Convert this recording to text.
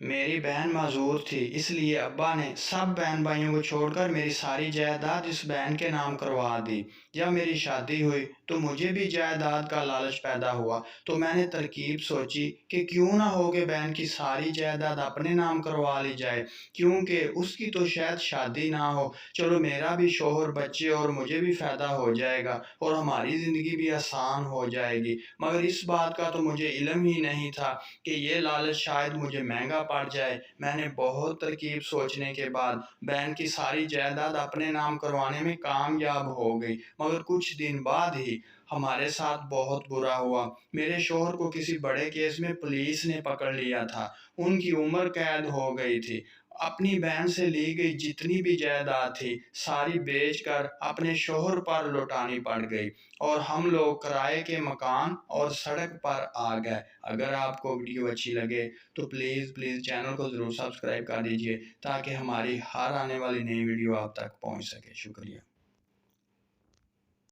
میری بہن معذور تھی، اس لیے ابا نے سب بہن بھائیوں کو چھوڑ کر میری ساری جائیداد اس بہن کے نام کروا دی۔ جب میری شادی ہوئی تو مجھے بھی جائیداد کا لالچ پیدا ہوا، تو میں نے ترکیب سوچی کہ کیوں نہ ہو کہ بہن کی ساری جائیداد اپنے نام کروا لی جائے، کیونکہ اس کی تو شاید شادی نہ ہو۔ چلو میرا بھی شوہر، بچے اور مجھے بھی فائدہ ہو جائے گا اور ہماری زندگی بھی آسان ہو جائے گی۔ مگر اس بات کا تو مجھے علم ہی نہیں تھا کہ یہ لالچ شاید مجھے مہنگا پڑ جائے۔ میں نے بہت ترکیب سوچنے کے بعد بہن کی ساری جائیداد اپنے نام کروانے میں کامیاب ہو گئی، مگر کچھ دن بعد ہی ہمارے ساتھ بہت برا ہوا۔ میرے شوہر کو کسی بڑے کیس میں پولیس نے پکڑ لیا تھا، ان کی عمر قید ہو گئی تھی۔ اپنی بہن سے لی گئی جتنی بھی جائیداد تھی ساری بیچ کر اپنے شوہر پر لوٹانی پڑ گئی اور ہم لوگ کرائے کے مکان اور سڑک پر آ گئے۔ اگر آپ کو ویڈیو اچھی لگے تو پلیز چینل کو ضرور سبسکرائب کر دیجئے تاکہ ہماری ہر آنے والی نئی ویڈیو آپ تک پہنچ سکے۔ شکریہ۔